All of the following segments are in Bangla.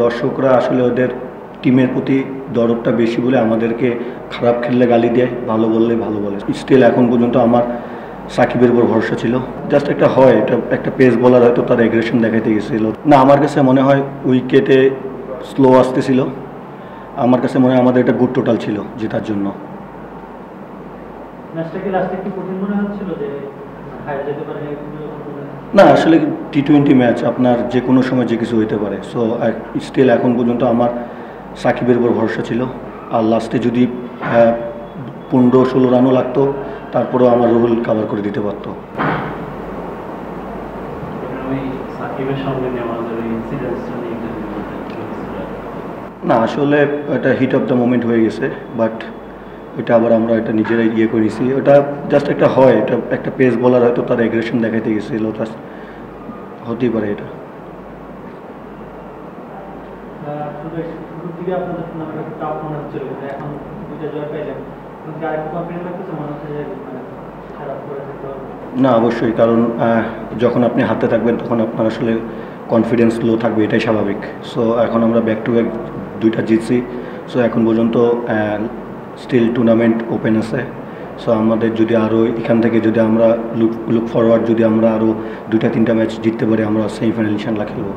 দর্শকরা আসলে ওদের টিমের প্রতি দরদটা বেশি বলে আমাদেরকে খারাপ খেললে গালি দেয়, ভালো বললে ভালো বলে। স্টিল এখন পর্যন্ত আমার সাকিবের উপর ভরসা ছিল। জাস্ট একটা হয়, এটা একটা পেস বলার হয়তো তার এগ্রেশন দেখাতে গেছিল না। আমার কাছে মনে হয় উইকেটে স্লো আসতেছিল। আমার কাছে মনে হয় আমাদের এটা গুড টোটাল ছিল জেতার জন্য। না, আসলে টি-20 ম্যাচ, আপনার যে কোনো সময় যে কিছু হইতে পারে। সো স্টিল এখন পর্যন্ত আমার সাকিবের উপর ভরসা ছিল। আর লাস্টে যদি 15-16 রানও লাগতো, তারপরেও আমার রুল কাভার করে দিতে পারতো। না, আসলে এটা হিট অফ দ্য মোমেন্ট হয়ে গেছে, বাট এটা আবার আমরা এটা নিজেরাই করে নিছি। ওটা জাস্ট একটা হয়, এটা একটা পেস বলার হয়তো তার এগ্রেশন দেখাইতে গেছিল, তা হতেই পারে এটা। না, অবশ্যই, কারণ যখন আপনি হাতে থাকবেন তখন আপনার আসলে কনফিডেন্স লো থাকবে, এটাই স্বাভাবিক। সো এখন আমরা ব্যাক টু ব্যাক 2টা জিতছি। সো এখন পর্যন্ত স্টিল টুর্নামেন্ট ওপেন আছে। সো আমাদের যদি আরও এখান থেকে যদি আমরা লুক ফরওয়ার্ড, যদি আমরা আরও 2-3টা ম্যাচ জিততে পারি, আমরা সেমিফাইনাল ইনশাআল্লাহ খেলবো।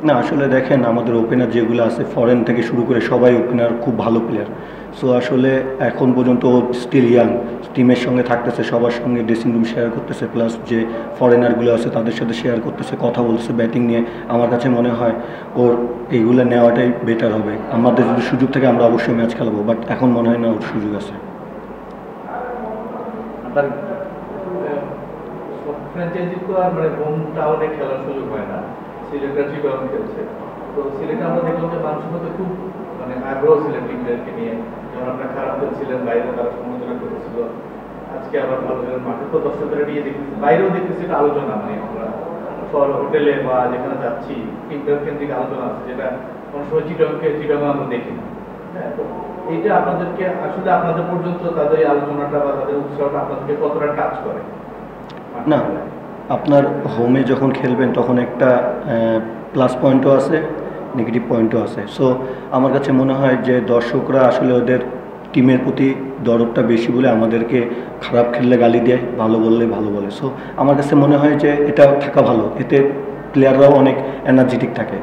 না, আসলে দেখেন আমাদের ওপেনার যেগুলো আছে ফরেন থেকে শুরু করে সবাই ওপেনার খুব ভালো প্লেয়ার। সো আসলে এখন পর্যন্ত স্টিল ইয়াং, টিমের সঙ্গে থাকতেছে, সবার সঙ্গে ড্রেসিং রুম শেয়ার করতেছে, প্লাস যে ফরেনারগুলো আছে তাদের সাথে শেয়ার করতেছে, কথা বলতেছে ব্যাটিং নিয়ে। আমার কাছে মনে হয় ওর এইগুলো নেওয়াটাই বেটার হবে। আমাদের যদি সুযোগ থাকে আমরা অবশ্যই ম্যাচ খেলাবো, বাট এখন মনে হয় না ওর সুযোগ আছে। খেলার সুযোগ হয় না, সিলেটের চিটগাং খেলছে। তো সিলেটে আমরা দেখলাম যে মানুষের মধ্যে খুব আগ্রহ ছিলেন টিমদেরকে নিয়ে। যেমন আপনার খারাপ খেলছিলেন, বাইরে তারা সমালোচনা করেছিল। আজকে আবার ভালো মাঠে তো দর্শকরা নিয়ে দেখতেছি, বাইরেও দেখতেছি এটা আলোচনা, আমরা শহর হোটেলে বা যেখানে যাচ্ছি টিমদের কেন্দ্রিক আলোচনা আছে, যেটা কোনো সময় চিটগাং আমরা দেখি না। হ্যাঁ, তো এইটা আপনাদেরকে আসলে আপনাদের পর্যন্ত তাদের এই আলোচনাটা বা তাদের উৎসাহটা আপনাদেরকে কতটা টাচ করে? না, আপনার হোমে যখন খেলবেন তখন একটা প্লাস পয়েন্টও আছে, নেগেটিভ পয়েন্টও আছে। সো আমার কাছে মনে হয় যে দর্শকরা আসলে ওদের টিমের প্রতি দরদটা বেশি বলে আমাদেরকে খারাপ খেললে গালি দেয়, ভালো বললে ভালো বলে। সো আমার কাছে মনে হয় যে এটা থাকা ভালো, এতে প্লেয়াররাও অনেক এনার্জেটিক থাকে।